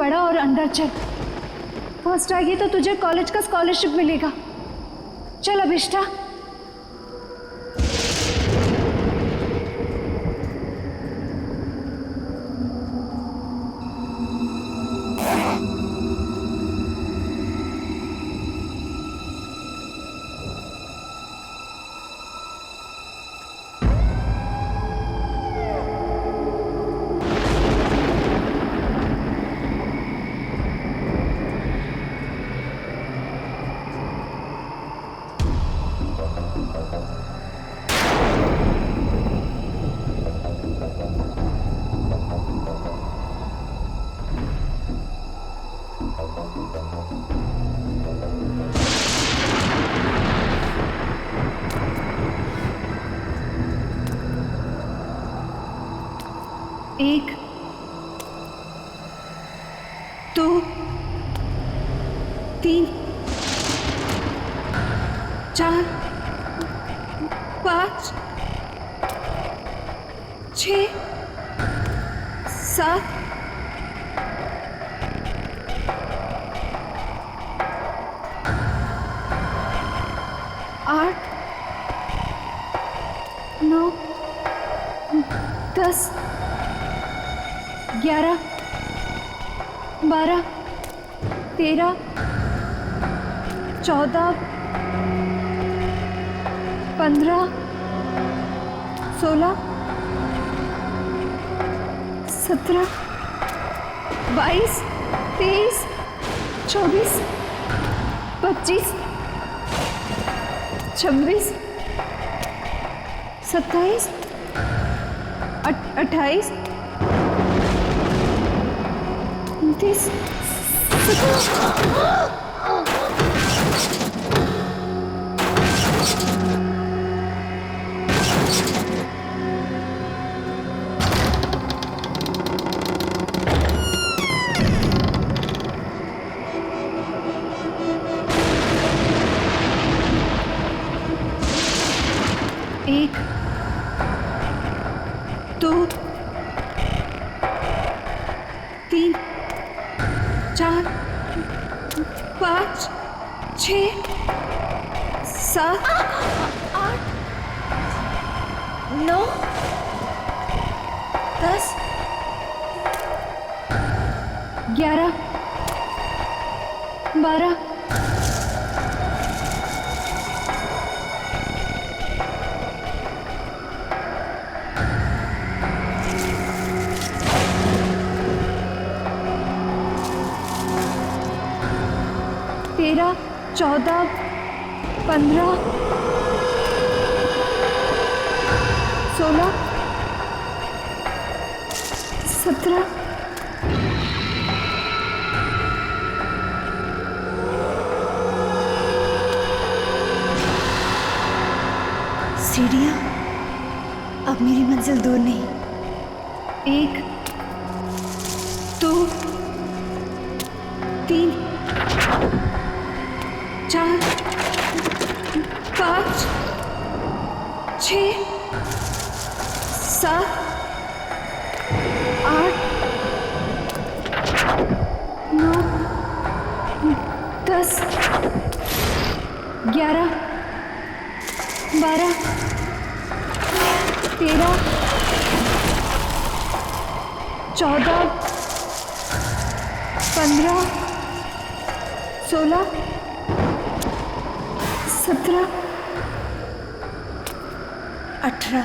पढ़ा और अंदर चल। फर्स्ट आएगी तो तुझे कॉलेज का स्कॉलरशिप मिलेगा। चल अभिष्ठा। एक, दो, तीन, चार, पाँच, 6, 7, 8, 9, 10, 11, 12, 13, 14, 15, 16, 17, 22, 23, 24, 25, 26, 27, 28, 29, 1, 2, 3, 4, 5, 6, 7, 8, 9, 10, 11, 12, 13, 14, 15, 16, 17, सीढ़ियाँ, अब मेरी मंजिल दूर नहीं। 1, 2, 3, 4, 5, 6, 7, 8, 9, 10, 11, 12, 13, 14, 15, 16, 17, 18।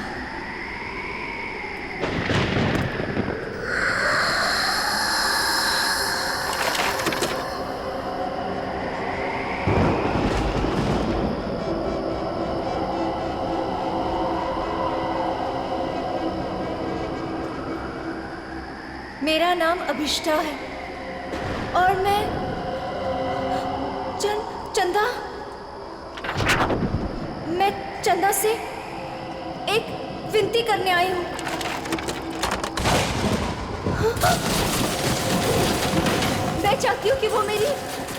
मेरा नाम अभिष्ठा है और मैं चंदा मैं चंदा से एक विनती करने आई हूँ। मैं चाहती हूँ कि वो मेरी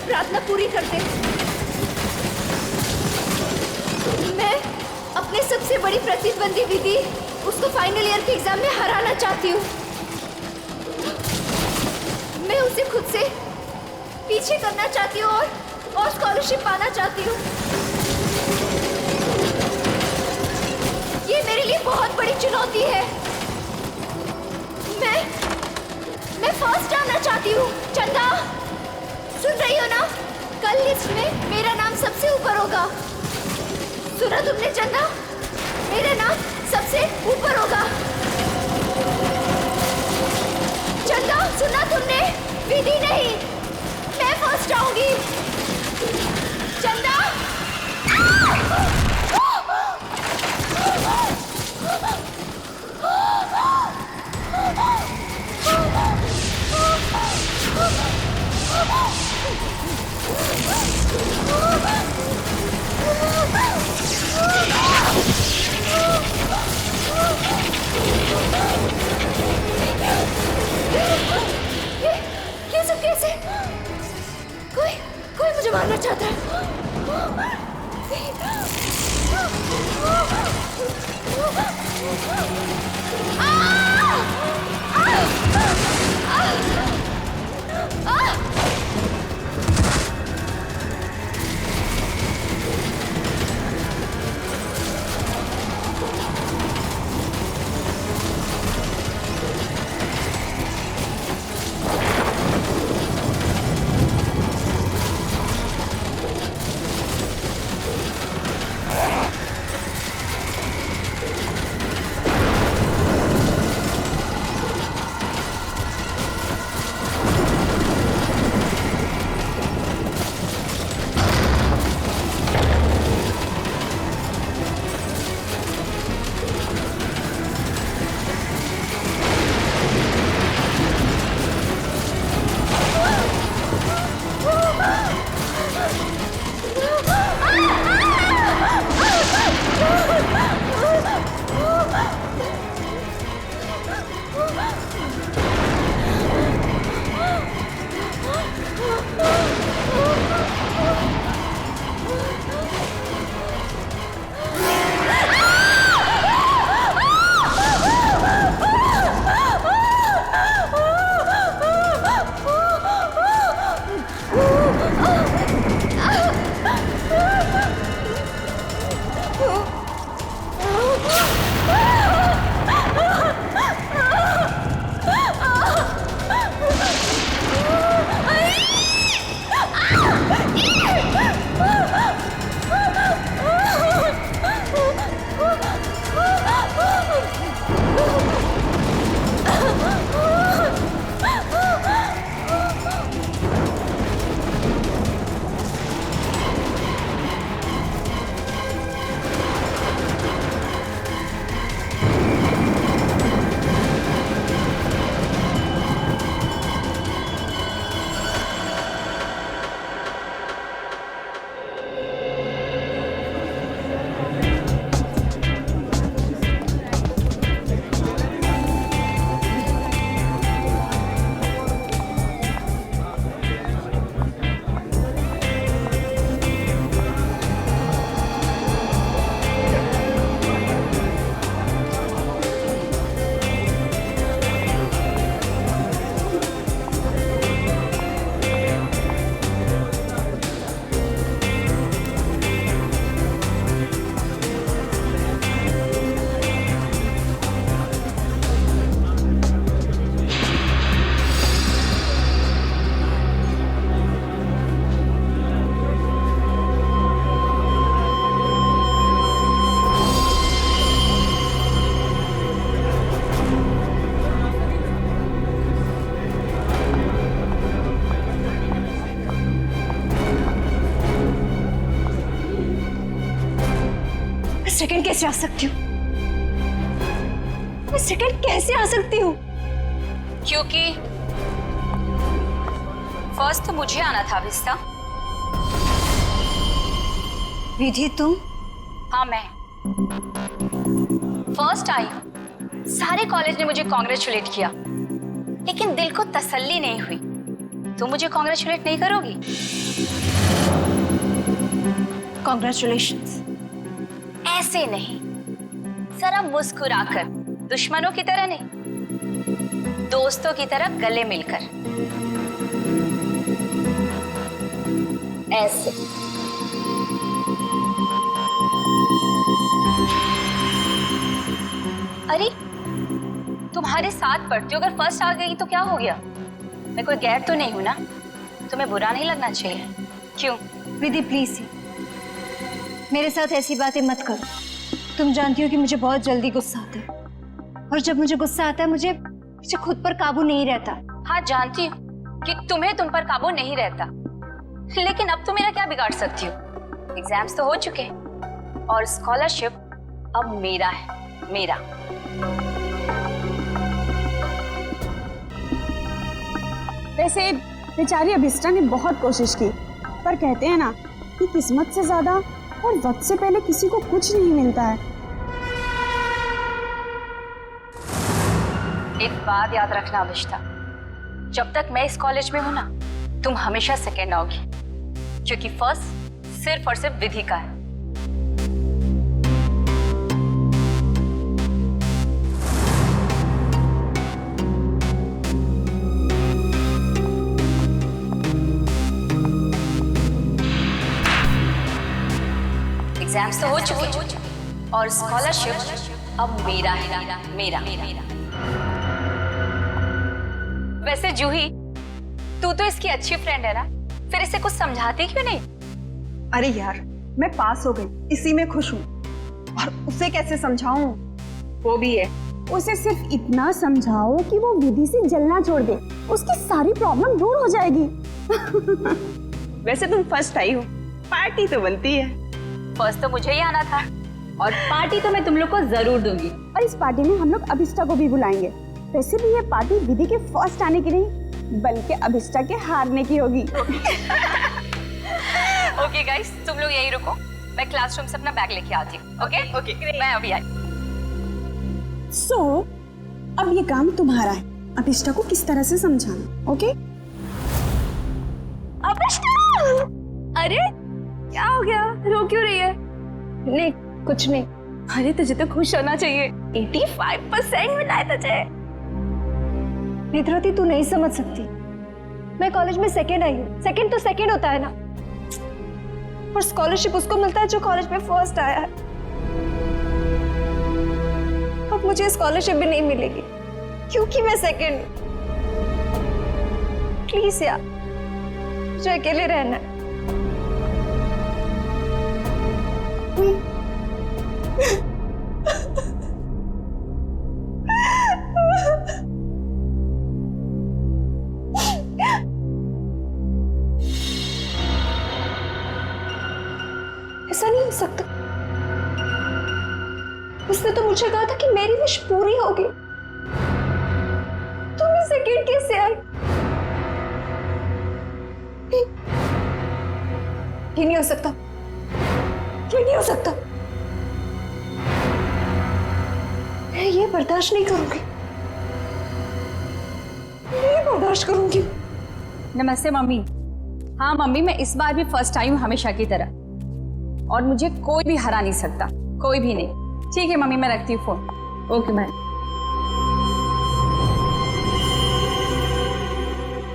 प्रार्थना पूरी कर दे। मैं अपने सबसे बड़ी प्रतिद्वंदी दीदी उसको फाइनल ईयर के एग्जाम में हराना चाहती हूँ। मैं उसे खुद से पीछे करना चाहती हूँ और स्कॉलरशिप पाना चाहती हूँ। ये मेरे लिए बहुत बड़ी चुनौती है। मैं फर्स्ट आना चाहती हूँ। चंदा, सुन रही हो ना? कल लिस्ट में मेरा नाम सबसे ऊपर होगा। सुना तुमने चंदा? मेरा नाम सबसे ऊपर होगा। चंदा, सुना तुमने? विधि नहीं, मैं फर्स्ट आऊंगी। चंदा, ये सब कैसे? कोई मुझे मारना चाहता है। सेकंड कैसे आ सकती हूँ? मैं सेकंड कैसे आ सकती हूँ? क्योंकि फर्स्ट तो मुझे आना था विस्ता। विधि तुम? हाँ मैं फर्स्ट आई हूँ। सारे कॉलेज ने मुझे कॉन्ग्रेचुलेट किया, लेकिन दिल को तसल्ली नहीं हुई। तुम मुझे कॉन्ग्रेचुलेट नहीं करोगी? कॉन्ग्रेचुलेशंस। ऐसे नहीं, जरा मुस्कुराकर, दुश्मनों की तरह नहीं, दोस्तों की तरह गले मिलकर। ऐसे। अरे तुम्हारे साथ पढ़ती हूँ, अगर फर्स्ट आ गई तो क्या हो गया? मैं कोई गैर तो नहीं हूँ ना, तुम्हें बुरा नहीं लगना चाहिए। क्यों? विधि प्लीज मेरे साथ ऐसी बातें मत करो। तुम जानती हो कि मुझे बहुत जल्दी गुस्सा आता है, और जब मुझे गुस्सा आता है मुझे खुद पर काबू नहीं रहता। हाँ जानती हूँ कि तुम्हें तुम पर काबू नहीं रहता, लेकिन अब तुम मेरा क्या बिगाड़ सकती हो? एग्जाम्स तो हो चुके हैं और स्कॉलरशिप अब मेरा है, मेरा। वैसे बेचारी अभिष्टा ने बहुत कोशिश की, पर कहते हैं ना कि किस्मत से ज्यादा और वक्त से पहले किसी को कुछ नहीं मिलता है। एक बात याद रखना अभिष्टा, जब तक मैं इस कॉलेज में हूं ना, तुम हमेशा सेकेंड आओगी, क्योंकि फर्स्ट सिर्फ और सिर्फ विधि का है। एग्जाम्स तो हो चुके हैं और स्कॉलरशिप अब मेरा है, मेरा। वैसे जूही, तू तो इसकी अच्छी फ्रेंड है ना, फिर इसे कुछ समझाती क्यों नहीं? अरे यार, मैं पास हो गई, इसी में खुश हूँ, और उसे कैसे समझाऊं? वो भी है, उसे सिर्फ इतना समझाओ कि वो विधि से जलना छोड़ दे, उसकी सारी प्रॉब्लम दूर हो जाएगी। वैसे तुम फर्स्ट आई हो, पार्टी तो बनती है। फर्स्ट तो मुझे ही आना था, और पार्टी तो मैं तुम लोग को जरूर दूंगी। और इस पार्टी में हम लोग अभिष्टा को भी बुलाएंगे। वैसे भी ये पार्टी विधि के फर्स्ट आने की नहीं, बल्कि अभिष्टा के हारने की होगी। ओके गाइस, तुम लोग यही रुको, मैं क्लासरूम से अपना बैग लेके आती हूँ। ओके, मैं अभी आई। सो अब ये काम तुम्हारा है, अभिष्टा को किस तरह से समझाना। ओके? अभिष्टा! अरे क्या हो गया, रो क्यों रही है? नहीं कुछ नहीं। अरे तुझे तो खुश होना चाहिए, 85% मिला है तुझे। नेत्रावती तू नहीं समझ सकती, मैं कॉलेज में सेकेंड आई हूँ। सेकेंड तो सेकेंड होता है ना, और स्कॉलरशिप उसको मिलता है जो कॉलेज में फर्स्ट आया है। अब मुझे स्कॉलरशिप भी नहीं मिलेगी क्योंकि मैं सेकेंड हूँ। प्लीज यार, मुझे अकेले रहना है। ऐसा नहीं हो सकता। उसने तो मुझे कहा था कि मेरी विश पूरी होगी। तुम ही सेकेंड कैसे आई? ये नहीं हो सकता, ये नहीं हो सकता। मैं ये बर्दाश्त नहीं करूंगी, नहीं बर्दाश्त करूंगी। नमस्ते मम्मी। हाँ मम्मी, मैं इस बार भी फर्स्ट आई हूँ हमेशा की तरह, और मुझे कोई भी हरा नहीं सकता, कोई भी नहीं। ठीक है मम्मी, मैं रखती हूँ फोन। Okay bye.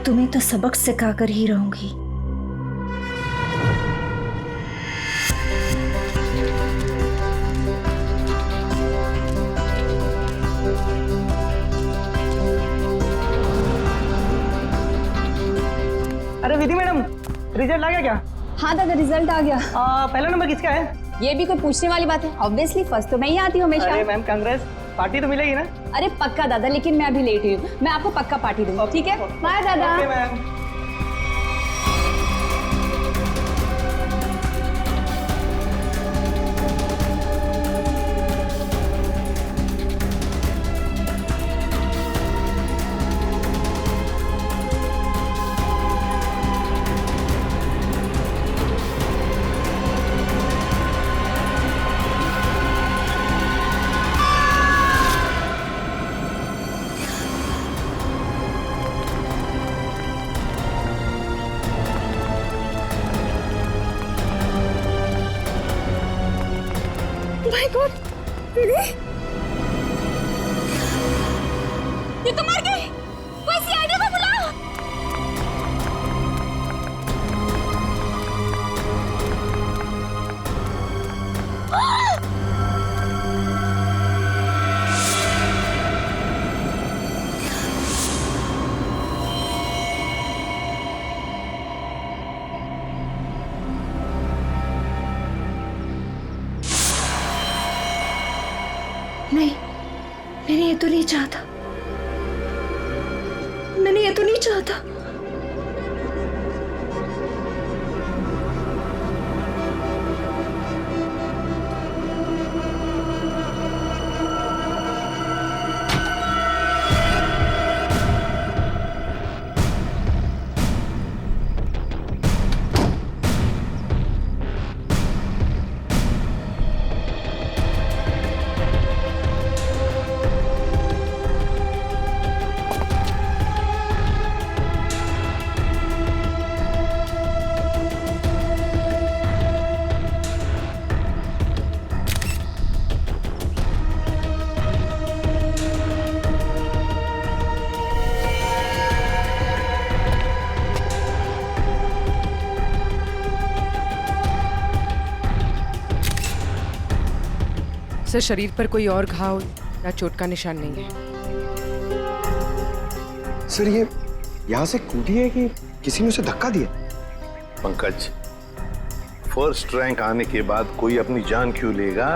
तुम्हें तो सबक सिखा कर ही रहूंगी। अरे विधि मैडम, रिजल्ट आ गया क्या? हाँ दादा, रिजल्ट आ गया। पहला नंबर किसका है? ये भी कोई पूछने वाली बात है? ऑब्वियसली फर्स्ट तो मैं ही आती हूँ हमेशा। अरे मैम कांग्रेस, पार्टी तो मिलेगी ना? अरे पक्का दादा, लेकिन मैं अभी लेट हुई हूँ, मैं आपको पक्का पार्टी दूंगी। ठीक है, बाय दादा। Okay ma'am. माय गॉड, विधि, ये तो मर गई। कोई सीआईडी को बुलाओ। मैंने ये तो नहीं चाहता, मैंने ये तो नहीं चाहता। सर, शरीर पर कोई और घाव या चोट का निशान नहीं है। सर, ये यहाँ से कूदी है कि किसी ने उसे धक्का दिया? पंकज, फर्स्ट रैंक आने के बाद कोई अपनी जान क्यों लेगा?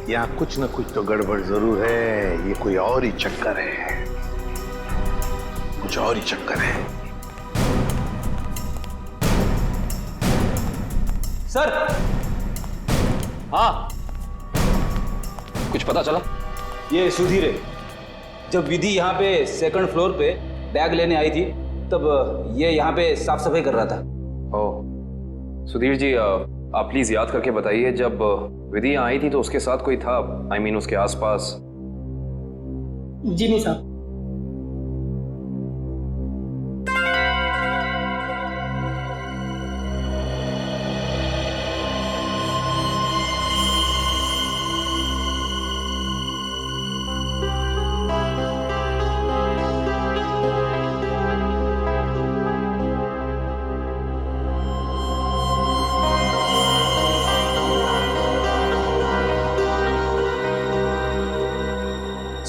यहाँ कुछ न कुछ तो गड़बड़ जरूर है। ये कोई और ही चक्कर है, कुछ और ही चक्कर है। सर, हाँ, कुछ पता चला? ये सुधीर है। जब विधि यहाँ पे सेकंड फ्लोर पे बैग लेने आई थी तब ये यहाँ पे साफ सफाई कर रहा था। ओह, सुधीर जी, आप प्लीज याद करके बताइए, जब विधि यहाँ आई थी तो उसके साथ कोई था? I mean, उसके आसपास? जी नहीं साहब।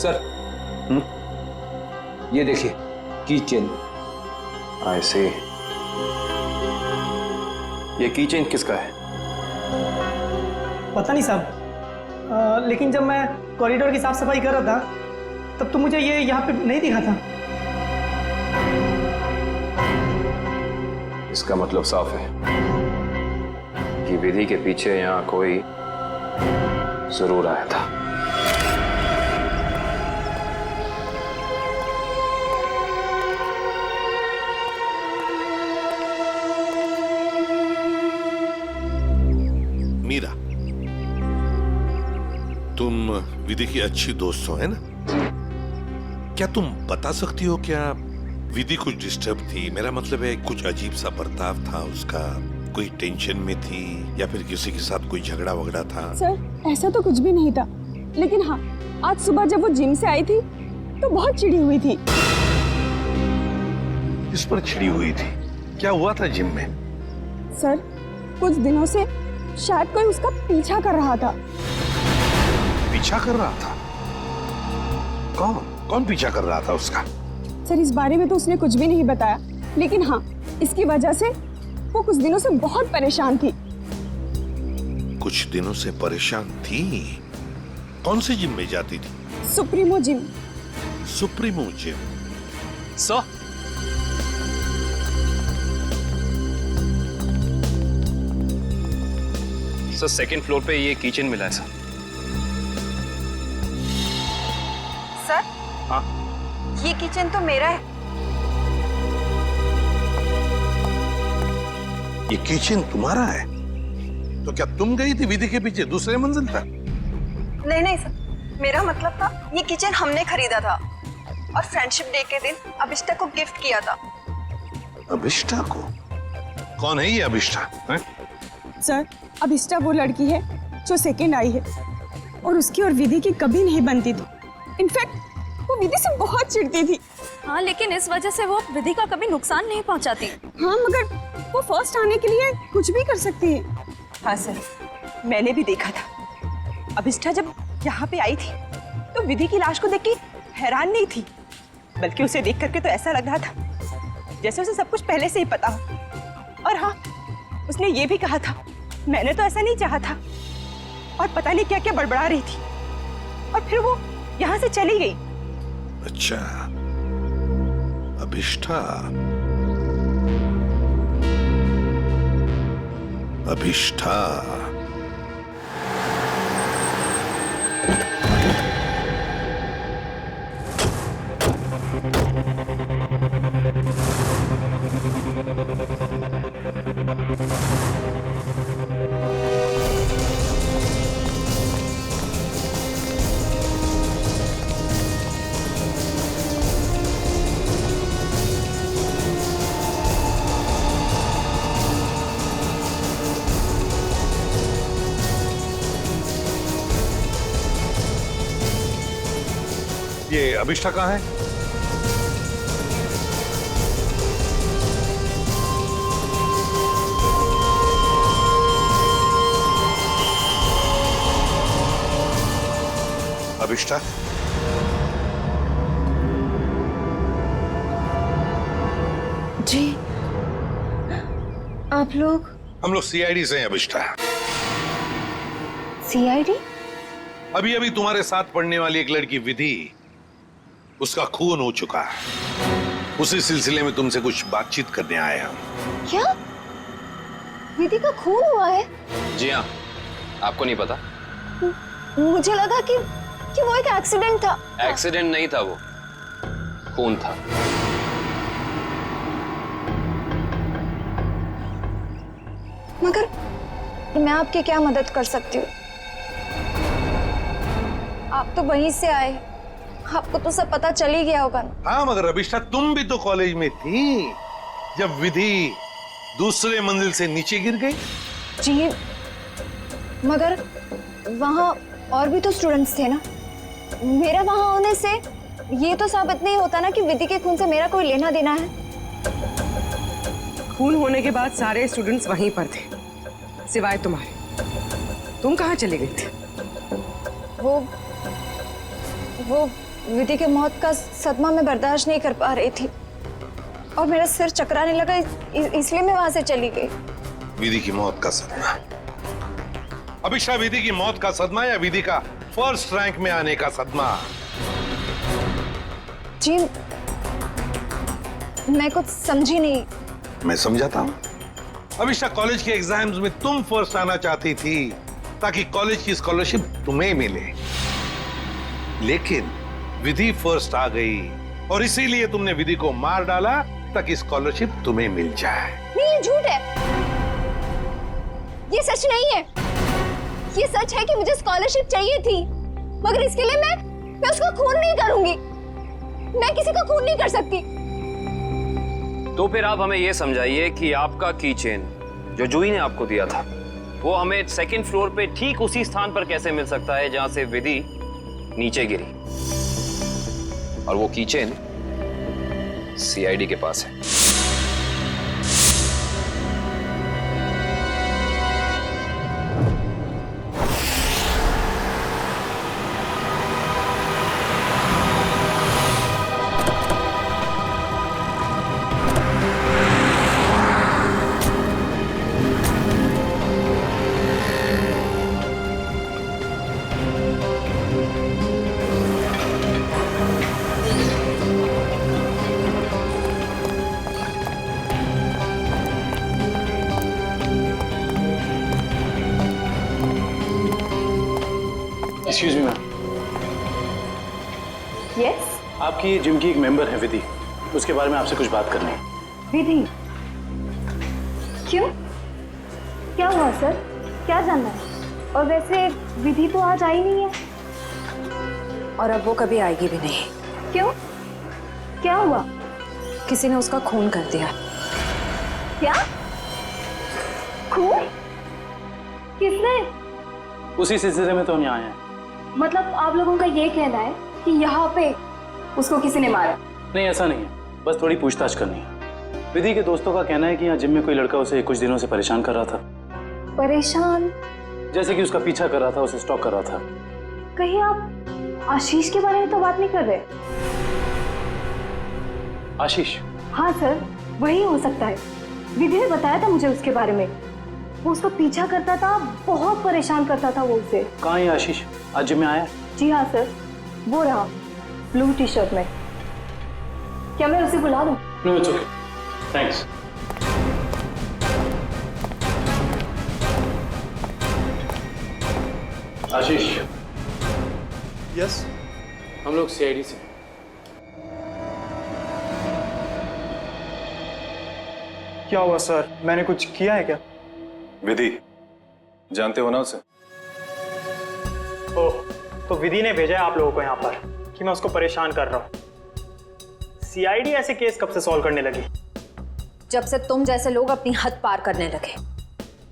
सर, ये देखिए, की चेन। I see। ये की चेन किसका है? पता नहीं साहब, लेकिन जब मैं कॉरिडोर की साफ सफाई कर रहा था तब तो मुझे ये यहाँ पे नहीं दिखा था। इसका मतलब साफ है कि विधि के पीछे यहाँ कोई जरूर आया था। मीरा, तुम विधि की अच्छी दोस्त हो, है ना? क्या तुम बता सकती हो क्या विधि कुछ डिस्टर्ब थी? मेरा मतलब है, कुछ अजीब सा बर्ताव था उसका, कोई टेंशन में थी या फिर किसी के साथ कोई झगड़ा वगड़ा था? सर, ऐसा तो कुछ भी नहीं था, लेकिन हाँ, आज सुबह जब वो जिम से आई थी तो बहुत चिढ़ी हुई थी। इस पर छिड़ी हुई थी? क्या हुआ था जिम में? सर, कुछ दिनों से शायद कोई उसका पीछा कर रहा था। पीछा कर रहा था? कौन कौन पीछा कर रहा था उसका? सर, इस बारे में तो उसने कुछ भी नहीं बताया, लेकिन हाँ, इसकी वजह से वो कुछ दिनों से बहुत परेशान थी। कुछ दिनों से परेशान थी? कौन से जिम में जाती थी? Supremo gym. Supremo gym? Sir, second floor पे ये किचन मिला है सर। सर, हाँ, ये किचन तो मेरा है। ये किचन तुम्हारा है? तो क्या तुम गई थी विधि के पीछे दूसरे मंजिल पर? नहीं सर, मेरा मतलब था ये किचन हमने खरीदा था और फ्रेंडशिप डे के दिन अभिष्टा को गिफ्ट किया था। अभिष्टा को? कौन है ये अभिष्टा? सर, अभिष्टा वो लड़की है जो सेकंड आई है और उसकी और विधि की कभी नहीं बनती थी। इनफैक्ट वो विधि से बहुत चिढ़ती थी। हाँ, लेकिन इस वजह से वो विधि का कभी नुकसान नहीं पहुंचाती। हाँ, मगर वो फर्स्ट आने के लिए कुछ भी कर सकती है। हाँ सर, मैंने भी देखा था। अभिष्टा जब यहाँ पे आई थी तो विधि की लाश को देख के हैरान नहीं थी, बल्कि उसे देख करके तो ऐसा लग रहा था जैसे उसे सब कुछ पहले से ही पता हो। और हाँ, उसने ये भी कहा था, मैंने तो ऐसा नहीं चाहा था, और पता नहीं क्या क्या बड़बड़ा रही थी। और फिर वो यहाँ से चली गई। अच्छा, अभिष्ठा। अभिष्ठा। ये अभिष्ठा कहाँ है? अभिष्ठा? जी, आप लोग? हम लोग सीआईडी से हैं अभिष्ठा। सीआईडी? अभी अभी तुम्हारे साथ पढ़ने वाली एक लड़की विधि, उसका खून हो चुका है। उसी सिलसिले में तुमसे कुछ बातचीत करने आए हम। क्या? विधि का खून हुआ है? जी हाँ, आपको नहीं पता? मुझे लगा कि वो एक एक्सीडेंट था। एक्सीडेंट नहीं था, वो खून था। मगर मैं आपकी क्या मदद कर सकती हूँ? आप तो वहीं से आए, आपको तो सब पता चल ही गया होगा ना। हाँ, मगर अभिष्ठा तुम भी तो कॉलेज में थी जब विधि दूसरे मंजिल से नीचे गिर गई। जी, मगर वहाँ और भी तो स्टूडेंट्स थे ना। मेरा वहाँ होने से ये तो साबित नहीं होता ना कि विधि के खून से मेरा कोई लेना देना है। खून होने के बाद सारे स्टूडेंट्स वहीं पर थे, सिवाय तुम्हारे। तुम कहाँ चले गए थे? वो विधि के मौत का सदमा मैं बर्दाश्त नहीं कर पा रही थी और मेरा सिर चकराने लगा, इसलिए मैं वहां से चली गई। विधि की मौत का सदमा? अभिष्ठा, विधि की मौत का सदमा या विधि का फर्स्ट रैंक में आने का सदमा? जी, मैं कुछ समझी नहीं। मैं समझाता हूँ। अभिष्ठा, कॉलेज के एग्जाम्स में तुम फर्स्ट आना चाहती थी ताकि कॉलेज की स्कॉलरशिप तुम्हें मिले, लेकिन विधि फर्स्ट आ गई और इसीलिए तुमने विधि को मार डाला ताकि स्कॉलरशिप तुम्हें मिल जाए। नहीं, ये झूठ है, ये सच नहीं है। ये सच है कि मुझे स्कॉलरशिप चाहिए थी, मगर इसके लिए मैं उसका खून नहीं करूंगी। मैं किसी का खून नहीं कर सकती। तो फिर आप हमें यह समझाइए कि आपका की चेन जो जूही ने आपको दिया था, वो हमें सेकंड फ्लोर पे ठीक उसी स्थान पर कैसे मिल सकता है जहां से विधि नीचे गिरी, और वो की चेन सीआईडी के पास है। Excuse me ma'am. यस? आपकी जिम की एक मेंबर है विधि, उसके बारे में आपसे कुछ बात करनी है। विधि? क्यों? क्या हुआ सर? क्या जानना है? और वैसे विधि तो आज आई नहीं है। और अब वो कभी आएगी भी नहीं। क्यों? क्या हुआ? किसी ने उसका खून कर दिया। क्या? खून? किसने? उसी सिलसिले में तो हम यहाँ आए हैं। मतलब आप लोगों का ये कहना है कि यहाँ पे उसको किसी ने मारा? नहीं, ऐसा नहीं है, बस थोड़ी पूछताछ करनी है। विधि के दोस्तों का कहना है कि यहाँ जिम में कोई लड़का उसे कुछ दिनों से परेशान कर रहा था। परेशान? जैसे कि उसका पीछा कर रहा था, उसे स्टॉक कर रहा था। कहीं आप आशीष के बारे में तो बात नहीं कर रहे? आशीष? हाँ सर, वही हो सकता है। विधि ने बताया था मुझे उसके बारे में। वो उसका पीछा करता था, बहुत परेशान करता था वो उसे। कहाँ है आशीष? आज जिम में आया? जी हाँ सर, वो रहा ब्लू टी शर्ट में। क्या मैं उसे बुला दूं? No it's okay, thanks. Ashish. Yes. हम लोग सीआईडी से। क्या हुआ सर, मैंने कुछ किया है क्या? विधि, जानते हो ना उसे? ओह, तो विधि ने भेजा है आप लोगों को यहाँ पर कि मैं उसको परेशान कर रहा हूँ। सीआईडी ऐसे केस कब से सॉल्व करने लगी? जब से तुम जैसे लोग अपनी हद पार करने लगे।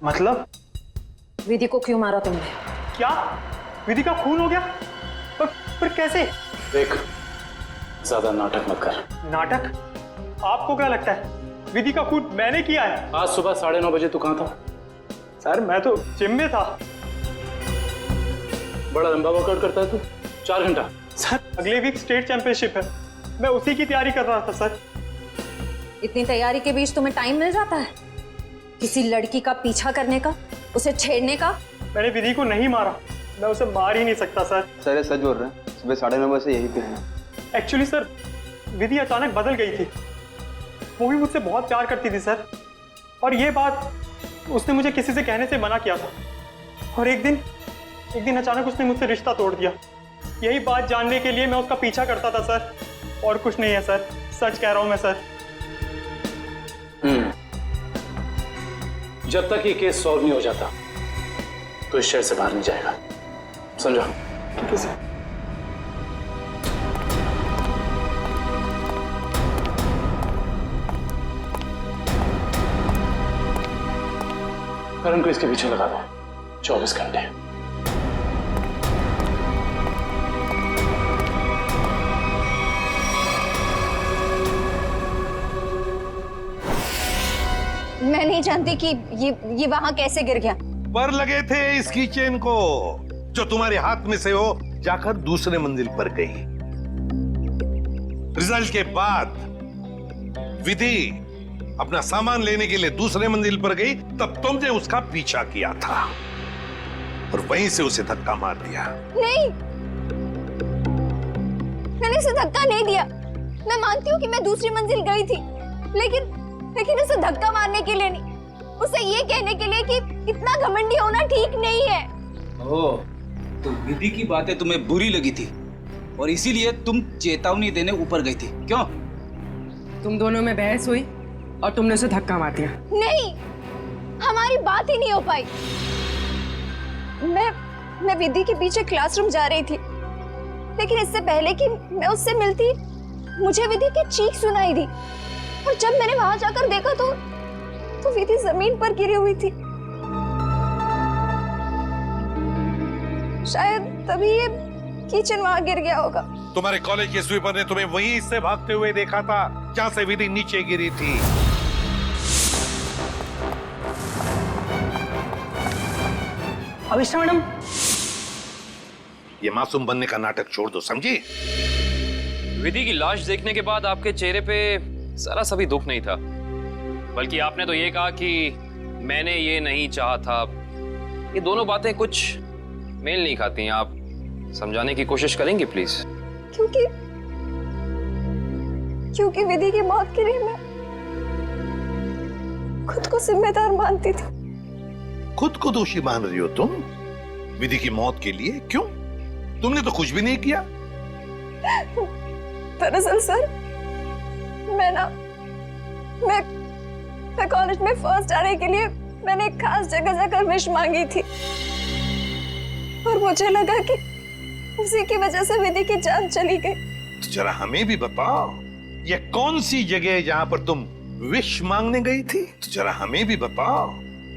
मतलब? विधि को क्यों मारा तुमने? क्या विधि का खून हो गया? पर कैसे? देख, ज्यादा नाटक मत कर। नाटक? आपको क्या लगता है विधि का खून मैंने किया है? आज सुबह 9:30 बजे तू कहाँ था? सर मैं तो जिम में था। बड़ा लंबा वर्कआउट करता है तू, 4 घंटा। सर अगले वीक स्टेट चैंपियनशिप है, मैं उसी की तैयारी कर रहा था सर। इतनी तैयारी के बीच तुम्हें टाइम मिल जाता है किसी लड़की का पीछा करने का, उसे छेड़ने का? मैंने विधि को नहीं मारा, मैं उसे मार ही नहीं सकता सर। सर ये सच बोल रहे हैं, सुबह 9:30 बजे यहीं पे हैं। एक्चुअली सर विधि अचानक बदल गई थी, वो भी मुझसे बहुत प्यार करती थी सर, और ये बात उसने मुझे किसी से कहने से मना किया था, और एक दिन अचानक उसने मुझसे रिश्ता तोड़ दिया। यही बात जानने के लिए मैं उसका पीछा करता था सर, और कुछ नहीं है सर, सच कह रहा हूं मैं सर। जब तक ये केस सॉल्व नहीं हो जाता तो इस शहर से बाहर नहीं जाएगा, समझो? ठीक है सर। करण को इसके पीछे लगा दो 24 घंटे। मैं नहीं जानती कि ये वहां कैसे गिर गया। पर लगे थे इसकी चेन को, जो तुम्हारे हाथ में से हो जाकर दूसरे मंजिल पर गई। रिजल्ट के बाद विधि अपना सामान लेने के लिए दूसरे मंजिल पर गई, तब तुमने उसका पीछा किया था और वहीं से उसे धक्का मार दिया। नहीं, मैंने उसे धक्का नहीं दिया। मैं मानती हूँ कि मैं दूसरी मंजिल गई थी, लेकिन उसे धक्का मारने के लिए नहीं, उसे ये कहने के लिए कि इतना घमंडी होना ठीक नहीं है। ओह, तो विधि की बातें तुम्हें बुरी लगी थी और इसीलिए तुम चेतावनी देने ऊपर गई थी, क्यों? तुम दोनों में बहस हुई और तुमने उसे धक्का मार दिया। नहीं, हमारी बात ही नहीं हो पाई। मैं विधि के पीछे क्लासरूम जा रही थी, लेकिन इससे पहले कि मैं उससे मिलती मुझे विधि की चीख सुनाई दी, और जब मैंने वहां जाकर देखा तो विधि जमीन पर गिरी हुई थी। शायद तभी ये किचन वहां गिर गया होगा। तुम्हारे कॉलेज के स्वीपर ने तुम्हें वहीं से भागते हुए देखा था जहां से विधि नीचे गिरी थी। अभिष्ठा मैडम, ये मासूम बनने का नाटक छोड़ दो, समझी? विधि की लाश देखने के बाद आपके चेहरे पे सारा सभी दुख नहीं था, बल्कि आपने तो ये कहा कि मैंने ये नहीं चाहा था। ये दोनों बातें कुछ मेल नहीं खाती हैं। आप समझाने की कोशिश करेंगे प्लीज? क्योंकि विधि की मौत के लिए मैं खुद को जिम्मेदार मानती थी। खुद को दोषी मान रही हो तुम विधि की मौत के लिए? क्यों? तुमने तो कुछ भी नहीं किया। दरअसल सर, मैं कॉलेज में फर्स्ट आने के लिए मैंने एक खास जगह जाकर विश मांगी थी, और मुझे लगा कि उसी की वजह से विधि की जान चली गई। तो जरा हमें भी बताओ, ये कौन सी जगह है जहां पर तुम विश मांगने गई थी? तो जरा हमें भी बताओ,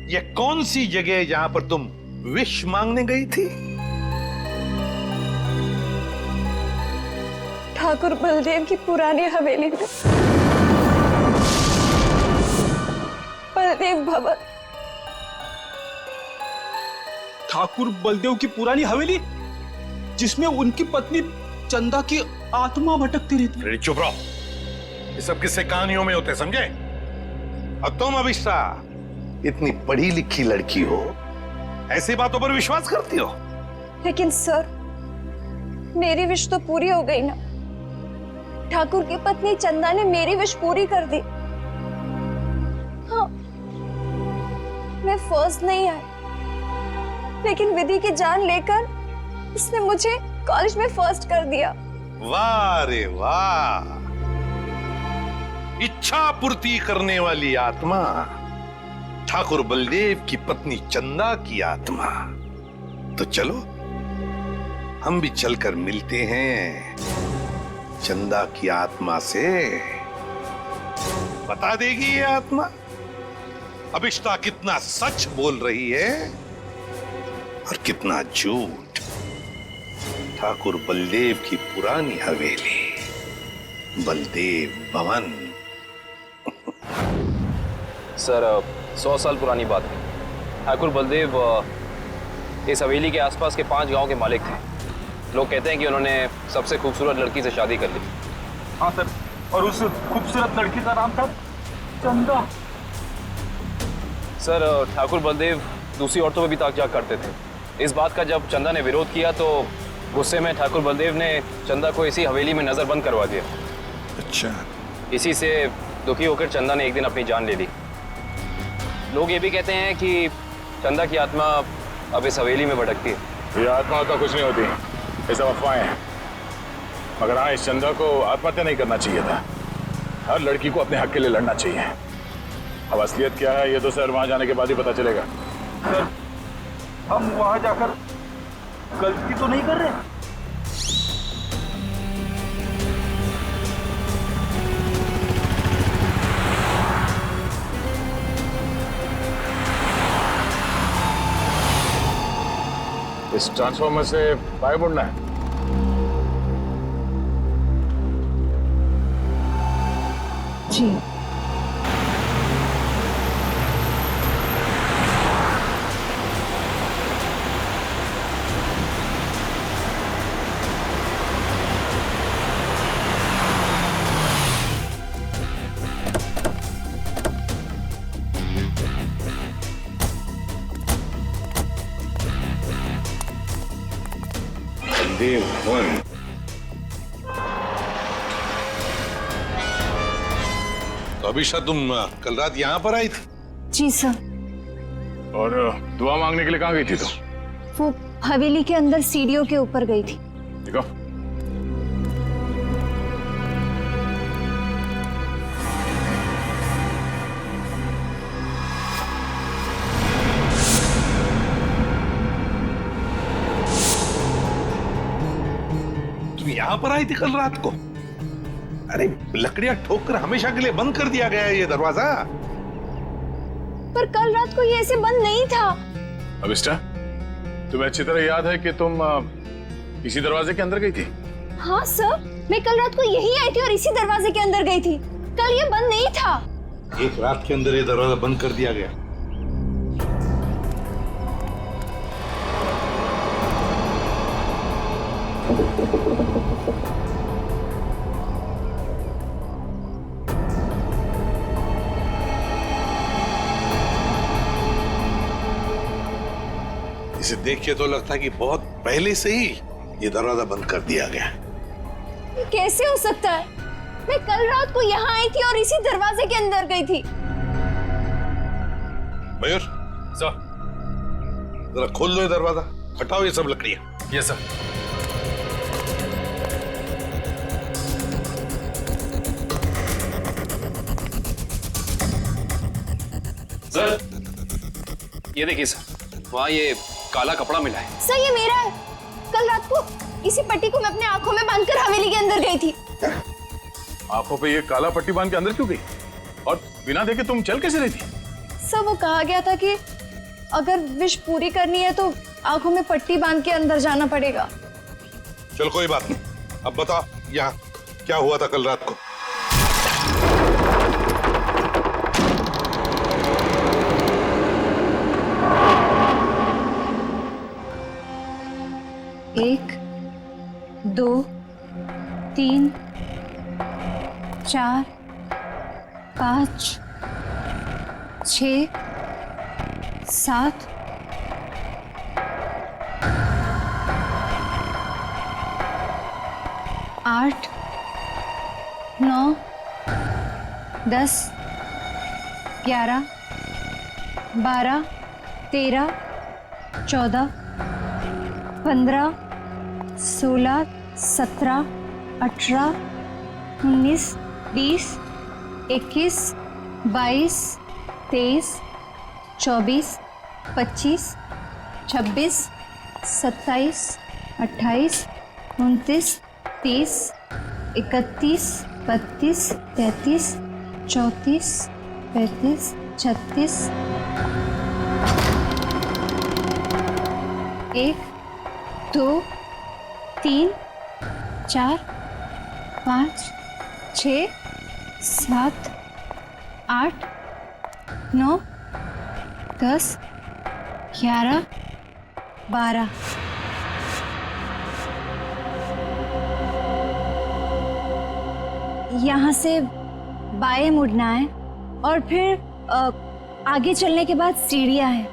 ये कौन सी जगह है जहां पर तुम विश मांगने गई थी? ठाकुर बलदेव की पुरानी हवेली में, बलदेव भवन। ठाकुर बलदेव की पुरानी हवेली, जिसमें उनकी पत्नी चंदा की आत्मा भटकती रहती। अरे चुप रहो, ये सब किस्से कहानियों में होते, समझे? और तुम अभिष्ठा इतनी पढ़ी लिखी लड़की हो, ऐसी बातों पर विश्वास करती हो? लेकिन सर, मेरी विश तो पूरी हो गई ना। ठाकुर की पत्नी चंदा ने मेरी विश पूरी कर दी। हाँ, मैं फर्स्ट नहीं आई, लेकिन विधि की जान लेकर उसने मुझे कॉलेज में फर्स्ट कर दिया। वाह रे वाह, इच्छा पूर्ति करने वाली आत्मा, ठाकुर बलदेव की पत्नी चंदा की आत्मा। तो चलो हम भी चलकर मिलते हैं चंदा की आत्मा से। बता देगी ये आत्मा अभिष्टा कितना सच बोल रही है और कितना झूठ। ठाकुर बलदेव की पुरानी हवेली, बलदेव भवन। सर 100 साल पुरानी बात है। ठाकुर बलदेव इस हवेली के आसपास के 5 गांव के मालिक थे। लोग कहते हैं कि उन्होंने सबसे खूबसूरत लड़की से शादी कर ली। हाँ सर, और उस खूबसूरत लड़की का नाम था चंदा। सर ठाकुर बलदेव दूसरी औरतों पर भी ताक झाक करते थे। इस बात का जब चंदा ने विरोध किया तो गुस्से में ठाकुर बलदेव ने चंदा को इसी हवेली में नजरबंद करवा दिया। अच्छा। इसी से दुखी होकर चंदा ने एक दिन अपनी जान ले ली। लोग ये भी कहते हैं कि चंदा की आत्मा अब इस हवेली में भटकती है। ये आत्मा तो कुछ नहीं होती, ये सब अफवाहें हैं। मगर हाँ, इस चंदा को आत्महत्या नहीं करना चाहिए था। हर लड़की को अपने हक के लिए लड़ना चाहिए। अब असलियत क्या है ये तो सर वहां जाने के बाद ही पता चलेगा। सर, हम वहां जाकर गलती तो नहीं कर रहे? इस ट्रांसफॉर्मर से बाहर मुड़ना है। जी। बलदेव भवन। तो अभिषा तुम कल रात यहाँ पर आई थी? जी सर। और दुआ मांगने के लिए कहाँ गई थी? तो वो हवेली के अंदर सीढ़ियों के ऊपर गई थी। देखो, तुम यहाँ पर आई थी कल रात को? अरे लकड़ियां ठोक कर हमेशा के लिए बंद कर दिया गया है ये दरवाजा। पर कल रात को ये ऐसे बंद नहीं था। अभिष्टा, तुम्हें अच्छी तरह याद है कि तुम इसी दरवाजे के अंदर गई थी? हाँ सर, मैं कल रात को यही आई थी और इसी दरवाजे के अंदर गई थी। कल ये बंद नहीं था। एक रात के अंदर ये दरवाजा बंद कर दिया गया। इसे देख के तो लगता है कि बहुत पहले से ही ये दरवाजा बंद कर दिया गया। ये कैसे हो सकता है? मैं कल रात को यहाँ आई थी और इसी दरवाजे के अंदर गई थी। मयूर, सर, जरा खोल दो ये दरवाजा, हटाओ ये सब लकड़ियां। Yes sir. सर, ये देखिए सर, वहाँ ये काला कपड़ा मिला है। सर ये मेरा है। कल रात को इसी पट्टी को मैं अपने आंखों में बांधकर हवेली के अंदर गई थी। आंखों पे ये काला पट्टी बांध के अंदर क्यों गई? और बिना देखे तुम चल कैसे रही थी? सर वो कहा गया था कि अगर विश पूरी करनी है तो आंखों में पट्टी बांध के अंदर जाना पड़ेगा। चल कोई बात नहीं, अब बताओ यहाँ क्या हुआ था कल रात को? एक, दो, तीन, चार, 5, 6, 7, 8 9 10 11 12 13 14 15 16 17 18 19 20 21 22 23 24 25 26 27 28 29 30 31 32 33 34 35 36 1 2 3 4 5 6 7 8 9 10 11 12 यहाँ से बाएं मुड़ना है और फिर आगे चलने के बाद सीढ़ियाँ हैं।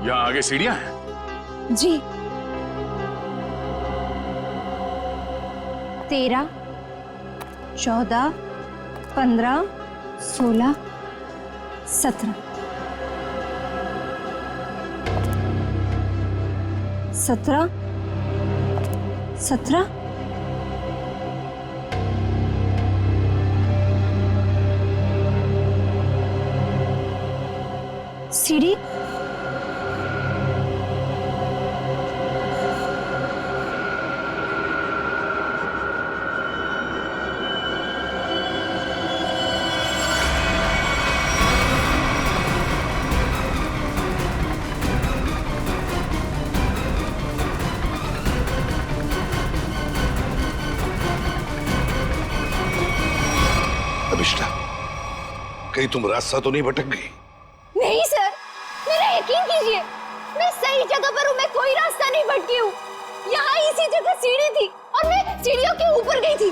यहाँ आगे सीढ़ियां हैं? जी 13 14 15 16 17 17 17 सीढ़ी अभिष्टा, कहीं तुम रास्ता तो नहीं भटक गई? नहीं सर, मेरा यकीन कीजिए, मैं सही जगह पर हूँ। मैं कोई रास्ता नहीं भटकी हूँ। यहाँ इसी जगह सीढ़ी थी और मैं सीढ़ियों के ऊपर गई थी।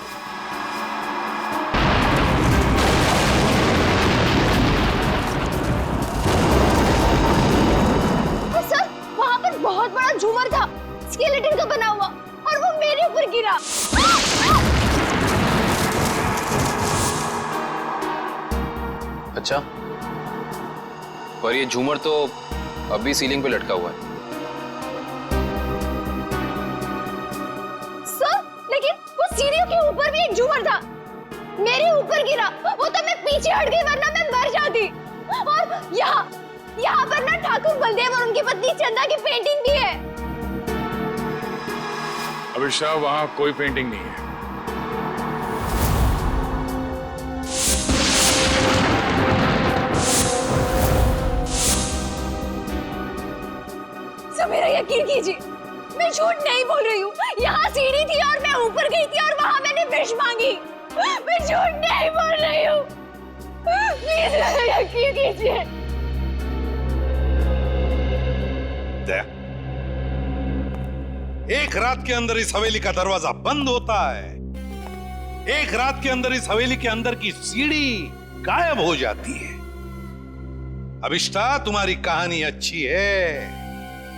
और सर, वहाँ पर बहुत बड़ा झूमर था, स्केलेटन का बना हुआ, और वो मेरे ऊपर गिरा। अच्छा, पर ये झूमर तो अभी सीलिंग पे लटका हुआ है। सर, लेकिन वो सीढ़ियों के ऊपर भी एक झूमर था, मेरे ऊपर गिरा। वो तो मैं पीछे हट गई, वरना मैं मर जाती। और यहाँ पर ना ठाकुर बलदेव और उनकी पत्नी चंदा की पेंटिंग भी है। अभिषा, वहां कोई पेंटिंग नहीं है। मेरा यकीन कीजिए, मैं झूठ नहीं बोल रही हूँ। यहाँ सीढ़ी थी और मैं ऊपर गई थी और वहाँ मैंने विश मांगी। मैं झूठ नहीं बोल रही हूँ, प्लीज मेरा यकीन कीजिए। एक रात के अंदर इस हवेली का दरवाजा बंद होता है, एक रात के अंदर इस हवेली के अंदर की सीढ़ी गायब हो जाती है। अभिष्टा, तुम्हारी कहानी अच्छी है,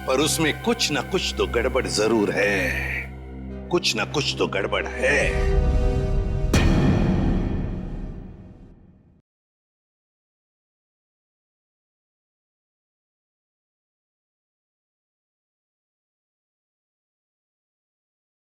पर उसमें कुछ ना कुछ तो गड़बड़ जरूर है। कुछ ना कुछ तो गड़बड़ है।